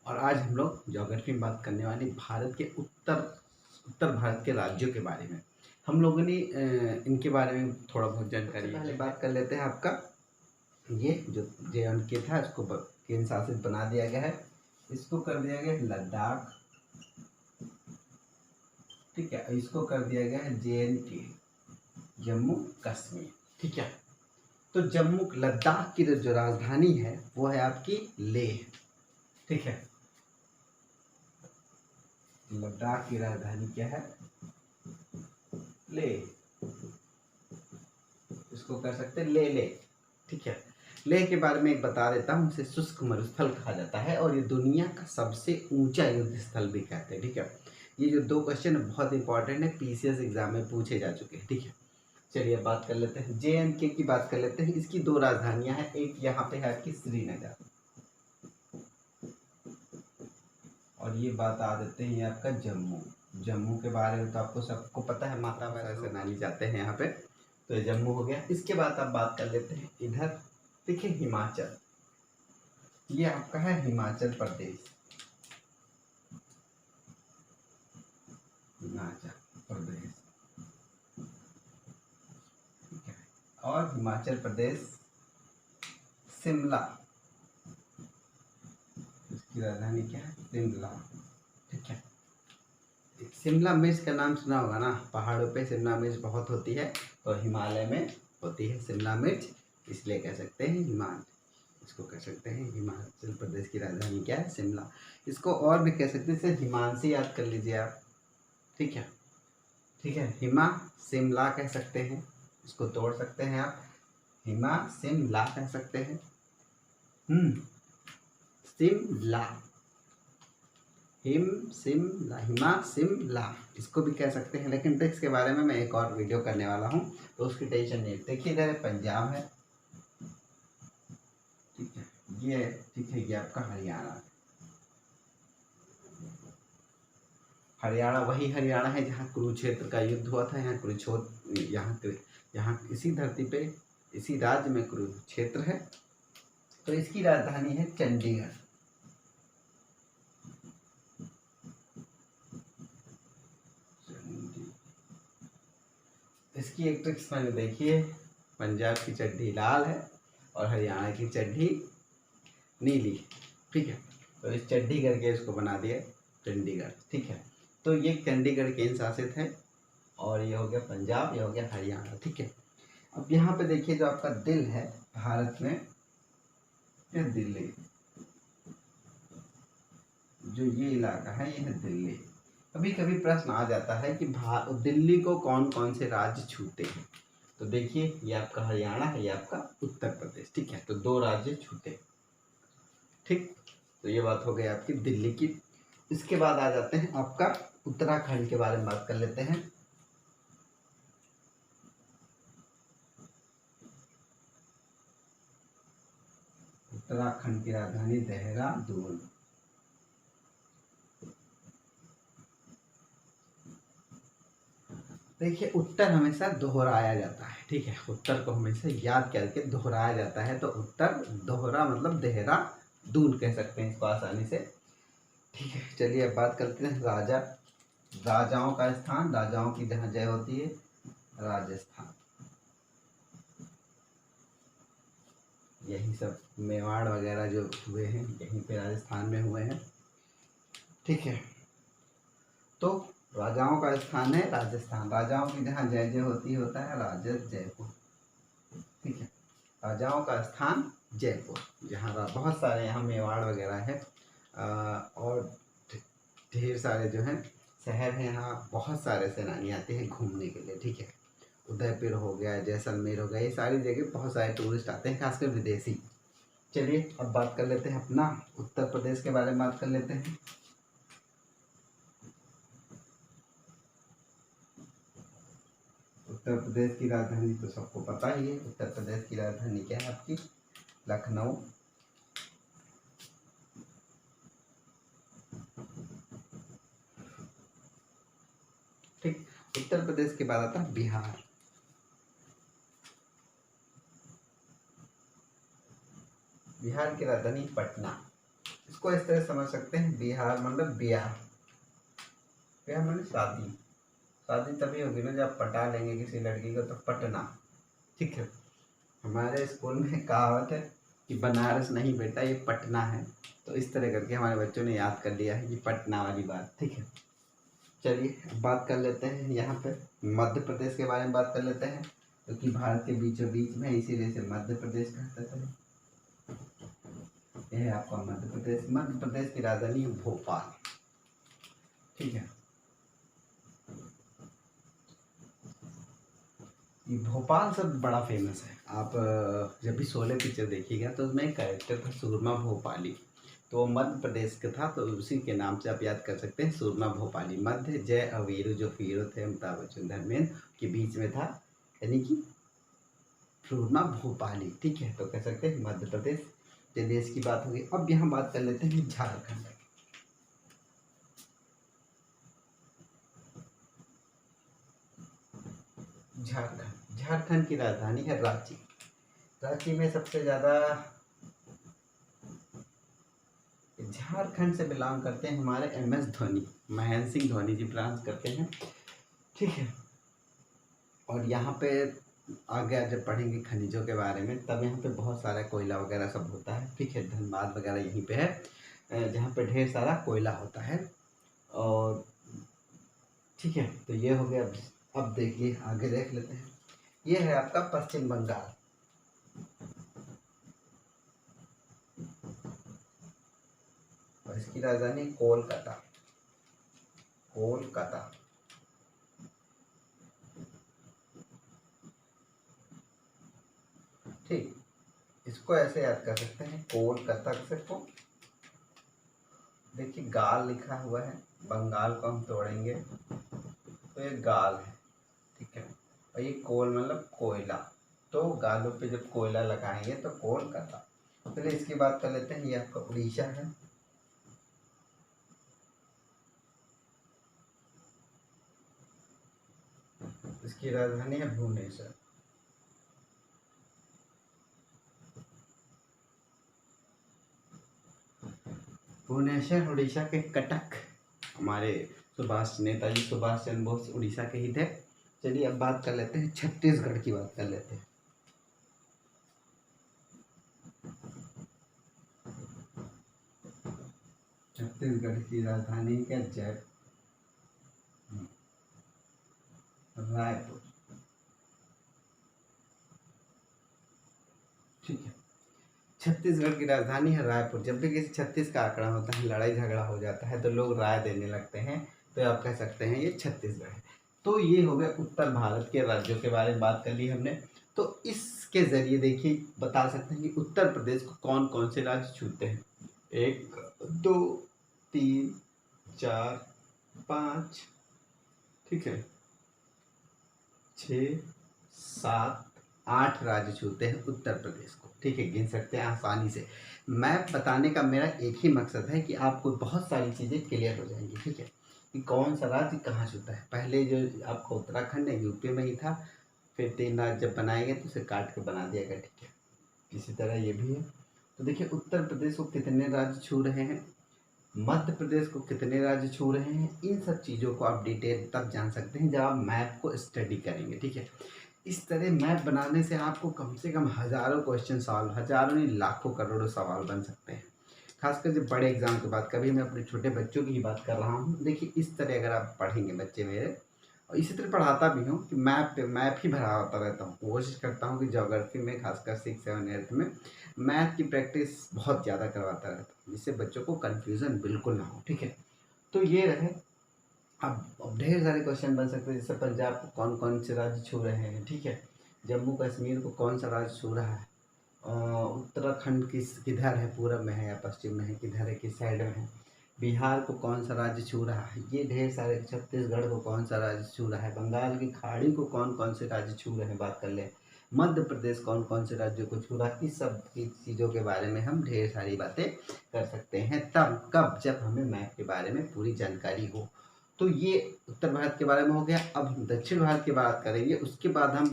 और आज हम लोग ज्योग्राफी में बात करने वाले भारत के उत्तर भारत के राज्यों के बारे में। हम लोगों ने इनके बारे में थोड़ा बहुत जानकारी पहले बात कर लेते हैं। आपका ये जो जे था इसको केंद्र शासित बना दिया गया है, इसको कर दिया गया है लद्दाख, ठीक है। इसको कर दिया गया है JNK, जम्मू कश्मीर, ठीक है। तो जम्मू लद्दाख की जो राजधानी है वो है आपकी लेह, ठीक है। लद्दाख की राजधानी क्या है? लेह। इसको कर सकते हैं ले, ठीक है। लेह के बारे में एक बता देता हूँ, इसे शुष्क मरुस्थल कहा जाता है और ये दुनिया का सबसे ऊंचा युद्ध स्थल भी कहते हैं, ठीक है। ये जो 2 क्वेश्चन बहुत इंपॉर्टेंट है, PCS एग्जाम में पूछे जा चुके हैं, ठीक है। चलिए बात कर लेते हैं, JNK की बात कर लेते हैं। इसकी 2 राजधानियां हैं, एक यहाँ पे है आपकी श्रीनगर, और ये बता देते हैं ये आपका जम्मू के बारे में तो आपको सबको पता है, माता वैसे सेनानी जाते हैं यहाँ पे, तो ये जम्मू हो गया। इसके बाद आप बात कर लेते हैं इधर, देखिए हिमाचल, ये आपका है हिमाचल प्रदेश, हिमाचल प्रदेश, ठीक है। और हिमाचल प्रदेश शिमला, इसकी राजधानी क्या है? शिमला, ठीक है। शिमला मिर्च का नाम सुना होगा ना, पहाड़ों पे शिमला मिर्च बहुत होती है, तो हिमालय में होती है शिमला मिर्च, इसलिए कह सकते हैं इसको कह सकते हैं हिमाचल प्रदेश की राजधानी क्या है? शिमला। इसको और भी कह सकते हैं, जैसे हिमांशी याद कर लीजिए आप, ठीक है, ठीक है। हिमा शिमला कह सकते हैं, इसको तोड़ सकते हैं आप, हिमा शिमला कह सकते हैं। शिमला, हिमा शिमला, इसको भी कह सकते हैं। लेकिन ट्रिक्स के बारे में मैं एक और वीडियो करने वाला हूँ, तो उसकी टेंशन नहीं। देखिए इधर पंजाब है, ठीक है, ये ठीक है, ये आपका हरियाणा, हरियाणा वही हरियाणा है जहाँ कुरुक्षेत्र का युद्ध हुआ था। यहाँ कुरुक्षेत्र, यहाँ इसी धरती पे, इसी राज्य में कुरुक्षेत्र है, तो इसकी राजधानी है चंडीगढ़। इसकी एक ट्रिक्स मैंने देखी है, पंजाब की चड्ढी लाल है और हरियाणा की चड्ढी नीली, ठीक है। तो इस चड्ढी करके इसको बना दिया चंडीगढ़, ठीक है। तो ये चंडीगढ़ केंद्र शासित है, और ये हो गया पंजाब, ये हो गया हरियाणा, ठीक है। अब यहाँ पे देखिए जो आपका दिल है भारत में, ये दिल्ली, जो ये इलाका है ये है दिल्ली। कभी कभी प्रश्न आ जाता है कि दिल्ली को कौन कौन से राज्य छूते हैं, तो देखिए ये आपका हरियाणा है, ये आपका उत्तर प्रदेश, ठीक है। तो 2 राज्य छूते, ठीक। तो ये बात हो गई आपकी दिल्ली की। इसके बाद आ जाते हैं आपका उत्तराखंड के बारे में बात कर लेते हैं। उत्तराखंड की राजधानी देहरादून, देखिए उत्तर हमेशा दोहराया जाता है, ठीक है। उत्तर को हमेशा याद करके दोहराया जाता है, तो उत्तर दोहरा मतलब देहरादून कह सकते हैं इसको आसानी से, ठीक है। चलिए अब बात करते हैं राजाओं का स्थान, राजाओं की जहाँ जय होती है, राजस्थान, यही सब मेवाड़ वगैरह जो हुए हैं यहीं पे राजस्थान में हुए हैं, ठीक है। तो राजाओं का स्थान है राजस्थान, राजाओं की जहाँ जय जय होती होता है जयपुर, ठीक है। राजाओं का स्थान जयपुर, जहाँ बहुत सारे यहाँ मेवाड़ वगैरह है, और ढेर सारे जो हैं शहर हैं, यहाँ बहुत सारे सेनानी आते हैं घूमने के लिए, ठीक है। उदयपुर हो गया, जैसलमेर हो गया, ये सारी जगह बहुत सारे टूरिस्ट आते हैं, खासकर विदेशी। चलिए अब बात कर लेते हैं अपना उत्तर प्रदेश के बारे में बात कर लेते हैं। उत्तर प्रदेश की राजधानी तो सबको पता ही है, उत्तर प्रदेश की राजधानी क्या है आपकी? लखनऊ, ठीक। उत्तर प्रदेश के बाद आता है बिहार, बिहार की राजधानी पटना, इसको इस तरह समझ सकते हैं, बिहार मतलब ब्याह, ब्याह मतलब शादी, शादी तभी होगी ना जब पटा लेंगे किसी लड़की को, तो पटना। ठीक है, हमारे स्कूल में कहावत है कि बनारस नहीं बेटा ये पटना है, तो इस तरह करके हमारे बच्चों ने याद कर लिया है कि पटना वाली बात। ठीक है, चलिए अब बात कर लेते हैं यहाँ पे मध्य प्रदेश के बारे में बात कर लेते हैं, क्योंकि भारत के बीचों बीच में, इसीलिए से मध्य प्रदेश कहते थे। यह है आपका मध्य प्रदेश। मध्य प्रदेश की राजधानी है भोपाल। ठीक है, ये भोपाल सब बड़ा फेमस है। आप जब भी शोले पिक्चर देखिएगा तो उसमें एक कैरेक्टर था सुरमा भोपाली, तो वो मध्य प्रदेश का था, तो उसी के नाम से आप याद कर सकते हैं सुरमा भोपाली। मध्य जय अवीरू जो हीरो थे अमिताभ बच्चन धर्मेंद्र के बीच में था, यानी कि सुरमा भोपाली। ठीक है, तो कह सकते हैं मध्य प्रदेश। देश की बात होगी, अब यहाँ बात कर लेते हैं झारखंड। झारखंड की राजधानी है रांची। रांची में सबसे ज़्यादा झारखंड से बिलोंग करते हैं हमारे MS धोनी, महेंद्र सिंह धोनी जी बिलोंग करते हैं। ठीक है, और यहाँ पे आगे जब पढ़ेंगे खनिजों के बारे में, तब यहाँ पे बहुत सारा कोयला वगैरह सब होता है। ठीक है, धनबाद वगैरह यहीं पे है जहाँ पे ढेर सारा कोयला होता है। और ठीक है, तो ये हो गया। अब देखिए आगे देख लेते हैं, ये है आपका पश्चिम बंगाल। और इसकी राजधानी कोलकाता। कोलकाता। ठीक, इसको ऐसे याद कर सकते हैं कोलकाता को। देखिए गाल लिखा हुआ है, बंगाल को हम तोड़ेंगे तो ये गाल है। ठीक है, और ये कोल मतलब कोयला, तो गालों पे जब कोयला लगाएंगे तो कोलकाता। चलिए इसकी बात कर लेते हैं, ये आपका उड़ीसा है। इसकी राजधानी है भुवनेश्वर। भुवनेश्वर उड़ीसा के कटक, हमारे नेताजी सुभाष चंद्र बोस उड़ीसा के ही थे। चलिए अब बात कर लेते हैं छत्तीसगढ़ की बात कर लेते हैं। छत्तीसगढ़ की राजधानी क्या? रायपुर। ठीक है, छत्तीसगढ़ की राजधानी है रायपुर। जब भी किसी 36 का आंकड़ा होता है, लड़ाई झगड़ा हो जाता है, तो लोग राय देने लगते हैं, तो आप कह सकते हैं ये छत्तीसगढ़ है। तो ये हो गया उत्तर भारत के राज्यों के बारे में बात कर ली हमने। तो इसके जरिए देखिए बता सकते हैं कि उत्तर प्रदेश को कौन कौन से राज्य छूते हैं। 1 2 3 4 5, ठीक है, 6 7 8 राज्य छूते हैं उत्तर प्रदेश को। ठीक है, गिन सकते हैं आसानी से। मैप बताने का मेरा एक ही मकसद है कि आपको बहुत सारी चीज़ें क्लियर हो जाएंगी। ठीक है, कि कौन सा राज्य कहाँ छूता है। पहले जो आपको उत्तराखंड है यूपी में ही था, फिर 3 राज्य जब बनाएंगे तो उसे काट के बना दिया गया। ठीक है, इसी तरह ये भी है। तो देखिए उत्तर प्रदेश को कितने राज्य छू रहे हैं, मध्य प्रदेश को कितने राज्य छू रहे हैं, इन सब चीज़ों को आप डिटेल तब जान सकते हैं जब आप मैप को स्टडी करेंगे। ठीक है, इस तरह मैप बनाने से आपको कम से कम हज़ारों क्वेश्चन सॉल्व, हज़ारों नहीं लाखों करोड़ों सवाल बन सकते हैं। खासकर जब बड़े एग्जाम की बात, कभी मैं अपने छोटे बच्चों की ही बात कर रहा हूँ। देखिए इस तरह अगर आप पढ़ेंगे बच्चे मेरे, और इसी तरह पढ़ाता भी हूँ कि मैप ही भराता रहता हूँ। कोशिश करता हूँ कि ज्योग्राफी में खासकर 6 7 8 में मैथ की प्रैक्टिस बहुत ज़्यादा करवाता रहता हूँ, जिससे बच्चों को कन्फ्यूज़न बिल्कुल ना हो। ठीक है, तो ये रहे। अब ढेर सारे क्वेश्चन बन सकते हैं, जैसे पंजाब को कौन कौन से राज्य छू रहे हैं। ठीक है, जम्मू कश्मीर को कौन सा राज्य छू रहा है, उत्तराखंड किधर है, पूरब में है या पश्चिम में है, किधर है, किस साइड में है, बिहार को कौन सा राज्य छू रहा है, ये ढेर सारे, छत्तीसगढ़ को कौन सा राज्य छू रहा है, बंगाल की खाड़ी को कौन कौन से राज्य छू रहे हैं, बात कर लें, मध्य प्रदेश कौन कौन से राज्यों को छू रहा है। इस सब की चीज़ों के बारे में हम ढेर सारी बातें कर सकते हैं, तब कब जब हमें मैप के बारे में पूरी जानकारी हो। तो ये उत्तर भारत के बारे में हो गया। अब हम दक्षिण भारत की बात करेंगे, उसके बाद हम